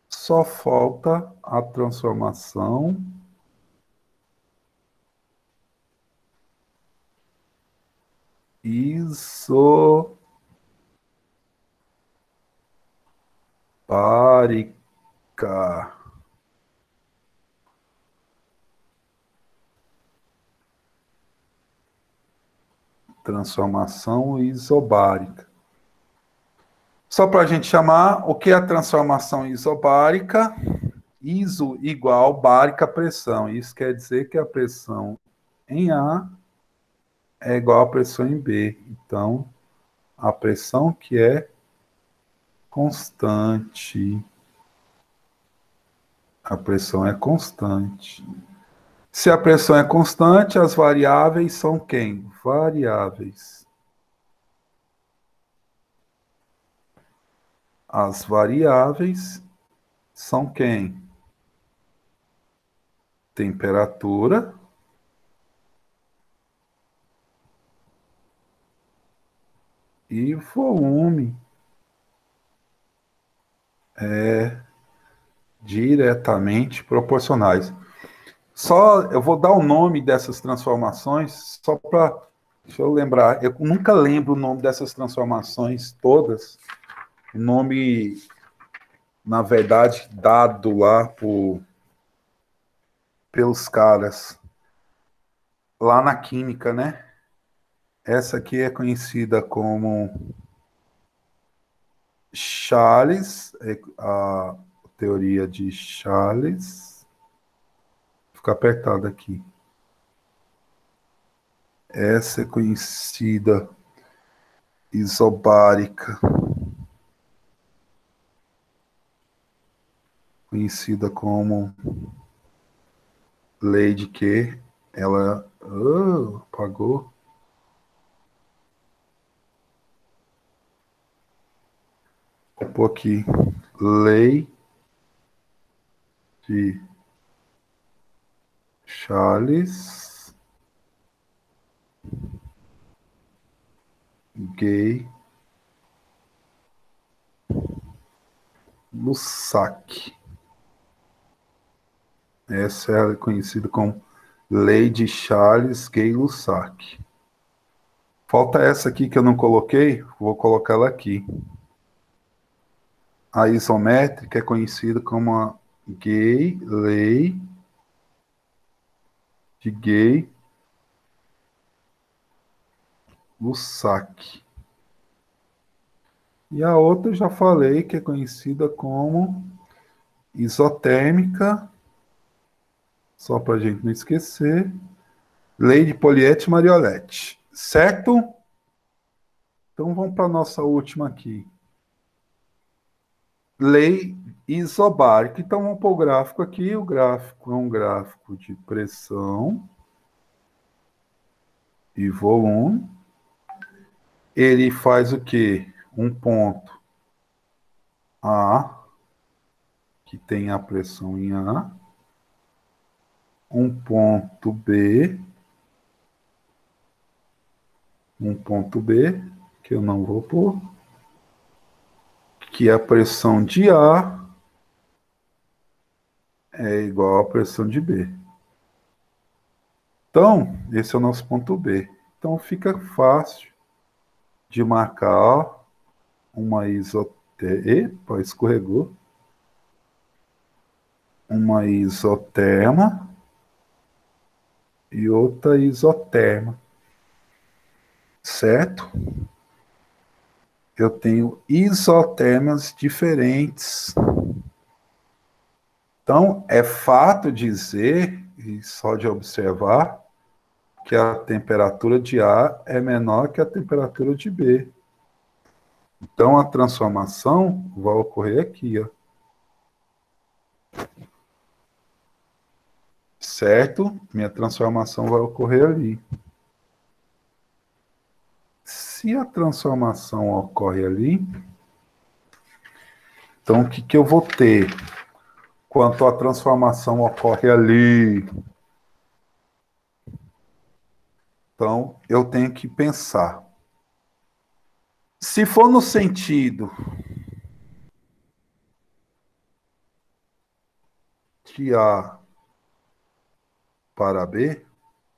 só falta a transformação isobárica. Transformação isobárica. Só para a gente chamar, o que é a transformação isobárica? Iso igual bárica pressão. Isso quer dizer que a pressão em A é igual à pressão em B. Então, a pressão que é constante. A pressão é constante. Se a pressão é constante, as variáveis são quem? Variáveis. As variáveis são quem? Temperatura e volume. Diretamente proporcionais. Só eu vou dar o nome dessas transformações, só para. Deixa eu lembrar. Eu nunca lembro o nome dessas transformações todas. O nome, na verdade, dado lá pelos caras, lá na química, né? Essa aqui é conhecida como Charles, a teoria de Charles. Fica apertado aqui. Essa é conhecida isobárica. conhecida como lei de que ela apagou. Vou pôr aqui, lei de Charles Gay-Lussac. Essa é conhecida como lei de Charles Gay-Lussac. Falta essa aqui que eu não coloquei, vou colocar ela aqui. A isométrica é conhecida como a lei de Gay-Lussac. E a outra eu já falei que é conhecida como isotérmica, só para a gente não esquecer, lei de Joliot-Mariollet, certo? Então vamos para a nossa última aqui. Lei isobárica. Então vamos para o gráfico aqui. O gráfico é um gráfico de pressão e volume. Ele faz o quê? Um ponto A, que tem a pressão em A. Um ponto B. Um ponto B, que eu não vou pôr. Que a pressão de A é igual à pressão de B. Então, esse é o nosso ponto B. Então, fica fácil de marcar uma isotérmica. Epa, escorregou. Uma isoterma e outra isoterma. Certo? Eu tenho isotermas diferentes. Então, é fato dizer, e só de observar, que a temperatura de A é menor que a temperatura de B. Então, a transformação vai ocorrer aqui, ó. Certo? Minha transformação vai ocorrer ali. Se a transformação ocorre ali, então o que, que eu vou ter quanto a transformação ocorre ali? Então, eu tenho que pensar. Se for no sentido de A para B,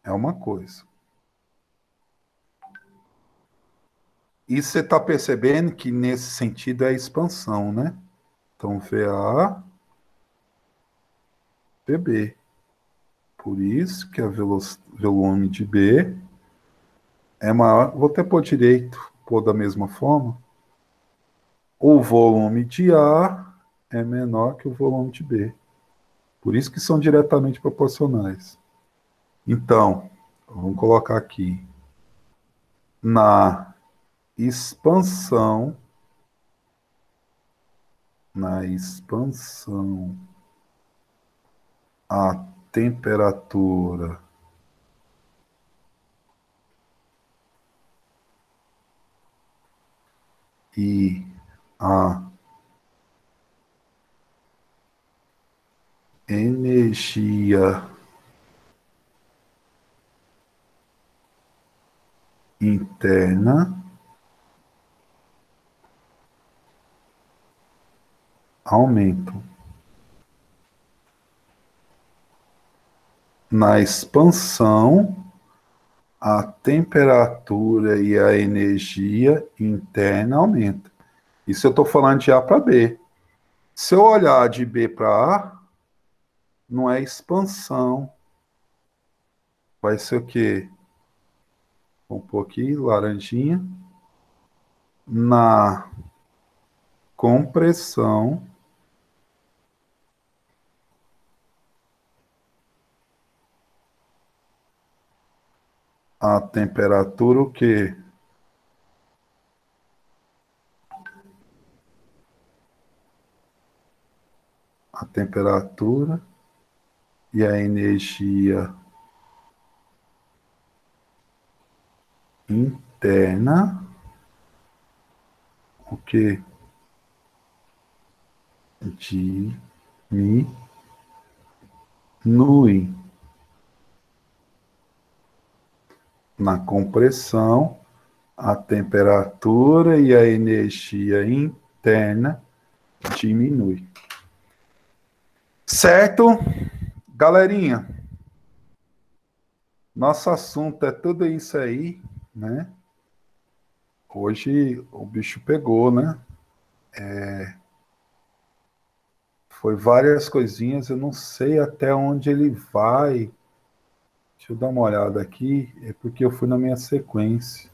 é uma coisa. E você está percebendo que nesse sentido é a expansão, né? Então, VA, VB. Por isso que a volume de B é maior. Vou até pôr direito, pôr da mesma forma. O volume de A é menor que o volume de B. Por isso que são diretamente proporcionais. Então, vamos colocar aqui. Na expansão, a temperatura e a energia interna aumentam. Na expansão, a temperatura e a energia interna aumentam. Isso eu estou falando de A para B. Se eu olhar de B para A, não é expansão. Vai ser o quê? Vamos pôr aqui, laranjinha. Na compressão, a temperatura o quê? a temperatura e a energia interna, o que diminui na compressão, a temperatura e a energia interna diminui. Certo? Galerinha, nosso assunto é tudo isso aí, né? Hoje o bicho pegou, né? Foi várias coisinhas, eu não sei até onde ele vai. Deixa eu dar uma olhada aqui, é porque eu fui na minha sequência.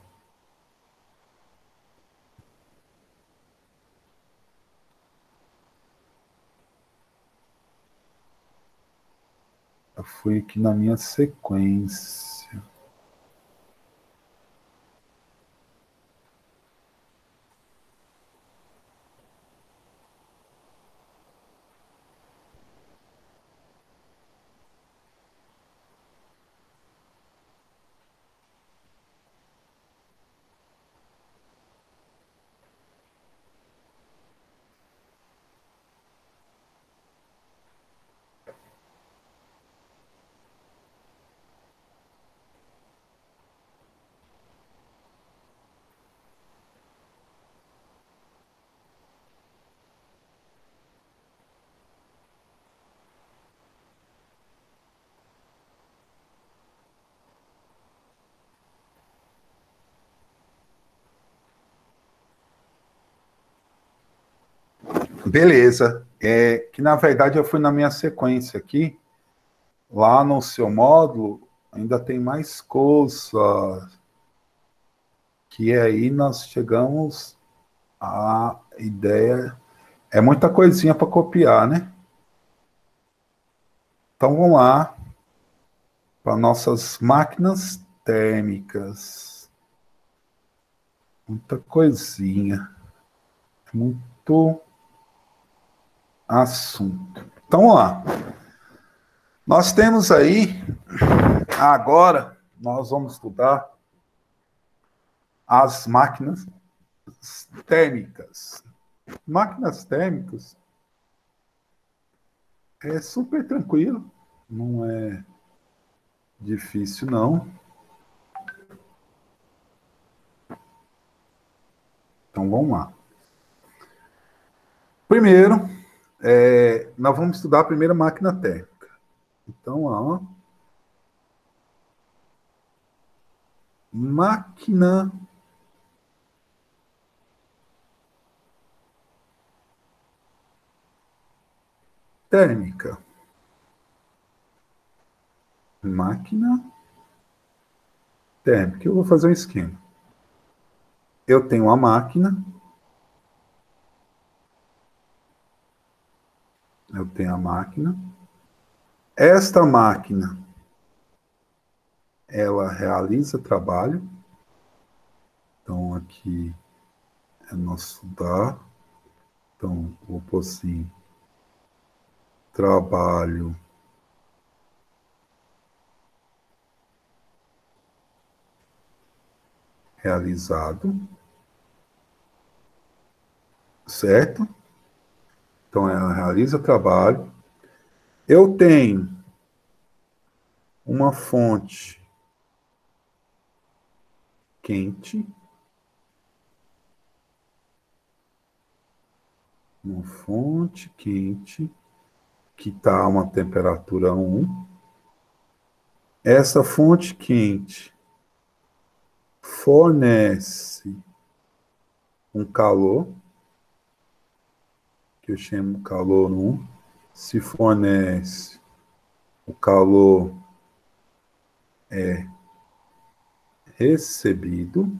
Eu fui aqui na minha sequência. Beleza. Que na verdade eu fui na minha sequência aqui. Lá no seu módulo ainda tem mais coisas. Que aí nós chegamos à ideia. É muita coisinha para copiar, né? Então vamos lá para nossas máquinas térmicas. Muita coisinha. Muito assunto. Então vamos lá. Nós temos aí, agora, nós vamos estudar as máquinas térmicas. Máquinas térmicas é super tranquilo, não é difícil não. Então vamos lá. Primeiro, nós vamos estudar a primeira máquina térmica. Então, ó, máquina térmica. Máquina térmica. Eu vou fazer um esquema. Eu tenho uma máquina. Eu tenho a máquina. Esta máquina, ela realiza trabalho. Então, aqui é nosso dar. Então, vou pôr assim, trabalho realizado, certo? Então, ela realiza trabalho. Eu tenho uma fonte quente, uma fonte quente, que está a uma temperatura 1. Essa fonte quente fornece um calor, que eu chamo calor 1. Se fornece o calor é recebido,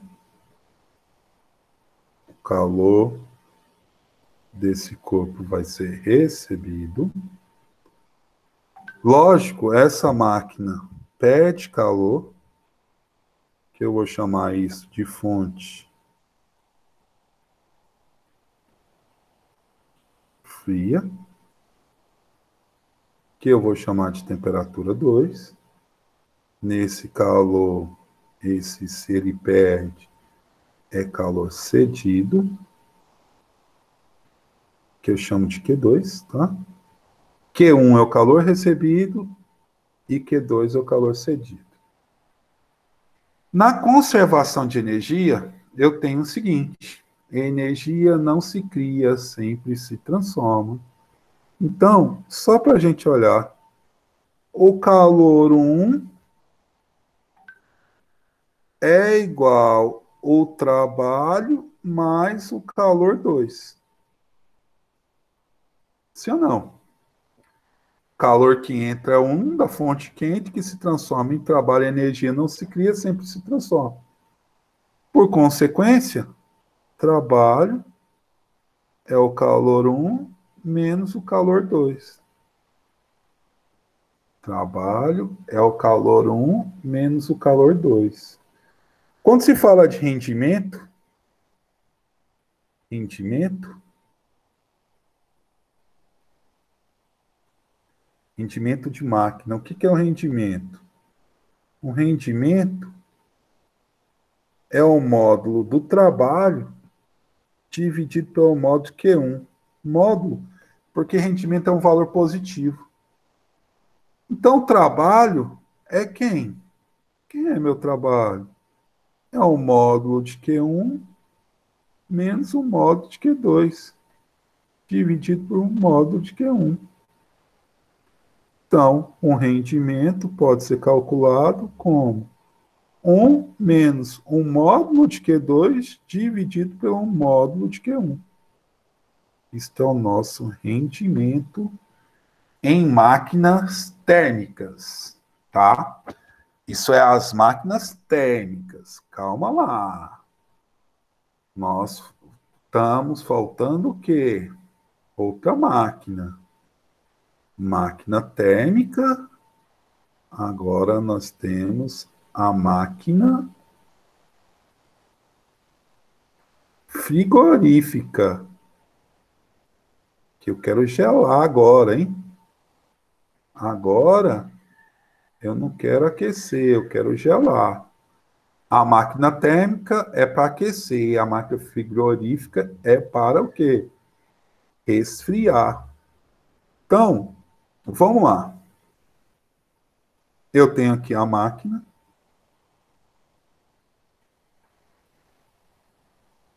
o calor desse corpo vai ser recebido. Lógico, essa máquina perde calor, que eu vou chamar isso de fonte fria. que eu vou chamar de temperatura 2. Nesse calor, esse se ele perde é calor cedido, que eu chamo de Q2, tá? Q1 é o calor recebido e Q2 é o calor cedido. Na conservação de energia, eu tenho o seguinte: a energia não se cria, sempre se transforma. Então, só para a gente olhar, o calor 1 é igual ao trabalho mais o calor 2. Sim ou não? Calor que entra é 1 da fonte quente que se transforma em trabalho e energia não se cria, sempre se transforma. Por consequência, trabalho é o calor 1 menos o calor 2. Trabalho é o calor 1 menos o calor 2. Quando se fala de rendimento de máquina, o que é o rendimento? O rendimento é o módulo do trabalho dividido pelo módulo Q1. Módulo, porque rendimento é um valor positivo. Então, o trabalho é quem? Quem é meu trabalho? É o módulo de Q1 menos o módulo de Q2, dividido por um módulo de Q1. Então, um rendimento pode ser calculado como 1 menos um módulo de Q2 dividido pelo módulo de Q1. Isto é o nosso rendimento em máquinas térmicas, tá? Isso é as máquinas térmicas. Calma lá. Nós estamos faltando o quê? Outra máquina. Máquina térmica. Agora nós temos a máquina frigorífica. Que eu quero gelar agora, hein? Agora eu não quero aquecer, eu quero gelar. A máquina térmica é para aquecer, a máquina frigorífica é para o quê? Esfriar. Então, vamos lá. Eu tenho aqui a máquina.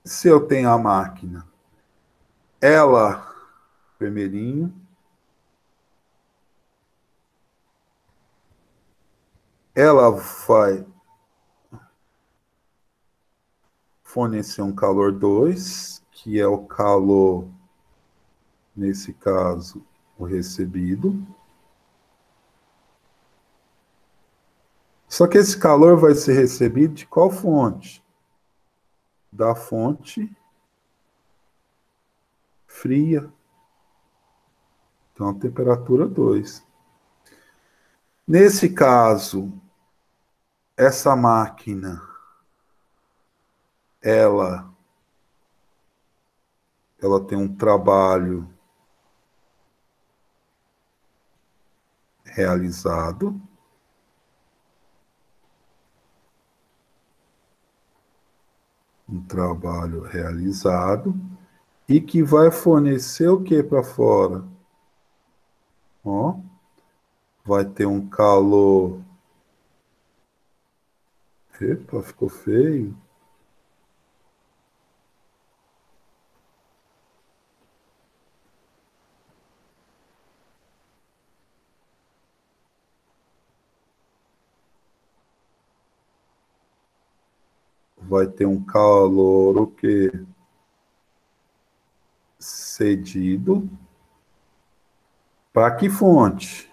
Se eu tenho a máquina, ela, vermelhinho, ela vai fornecer um calor 2, que é o calor, nesse caso, o recebido. Só que esse calor vai ser recebido de qual fonte? Da fonte fria. Então, a temperatura 2. Nesse caso, essa máquina, ela tem um trabalho realizado. Um trabalho realizado e que vai fornecer o que para fora? Ó, vai ter um calor. Epa, ficou feio. Vai ter um calor o quê? Cedido. Para que fonte?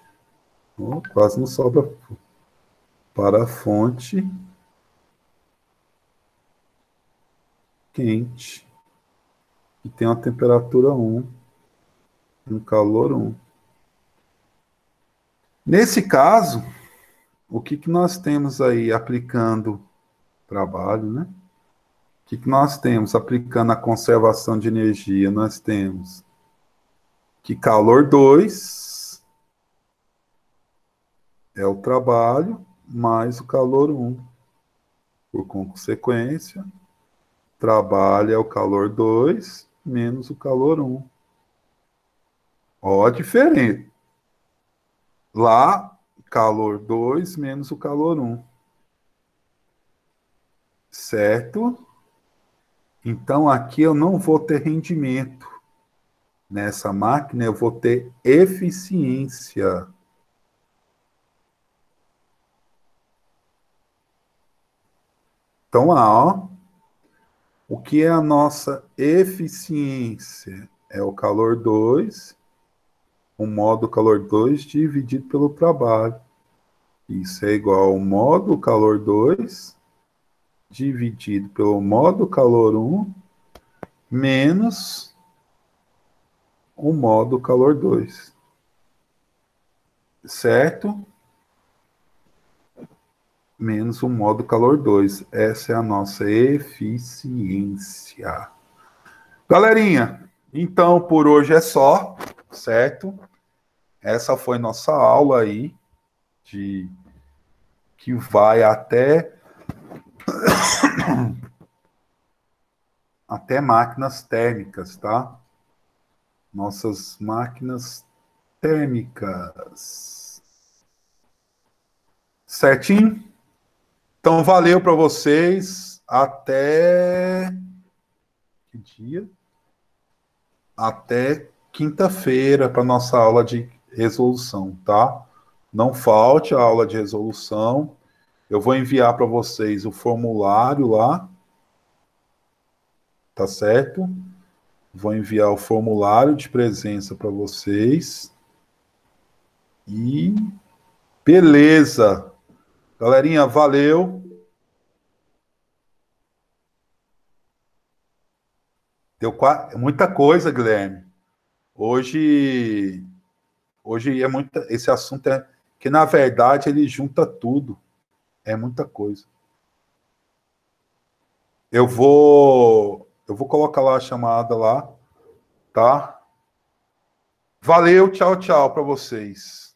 Ó, quase não sobra. Para a fonte quente, que tem uma temperatura 1, um calor 1. Nesse caso, o que nós temos aí aplicando trabalho, né? O que nós temos aplicando a conservação de energia? Nós temos que calor 2 é o trabalho mais o calor 1. Por consequência, trabalho é o calor 2 menos o calor 1. Ó, diferente. Lá, calor 2 menos o calor 1. Certo? Então, aqui eu não vou ter rendimento. Nessa máquina, eu vou ter eficiência. Então, lá, ó. O que é a nossa eficiência? É o calor 2, o modo calor 2 dividido pelo trabalho. Isso é igual ao modo calor 2 dividido pelo modo calor 1 menos o modo calor 2. Certo? Menos o modo calor 2. Essa é a nossa eficiência. Galerinha, então por hoje é só, certo? Essa foi nossa aula aí de que vai até máquinas térmicas, tá? Nossas máquinas térmicas. Certinho? Então valeu para vocês. Até que dia? Até quinta-feira para nossa aula de resolução, tá? Não falte a aula de resolução. Eu vou enviar para vocês o formulário lá, tá certo? Vou enviar o formulário de presença para vocês. E beleza. Galerinha, valeu. Deu muita coisa, Guilherme. Hoje, hoje é muita. Esse assunto é que, na verdade, ele junta tudo. É muita coisa. Eu vou colocar lá a chamada lá, tá? Valeu, tchau, tchau para vocês.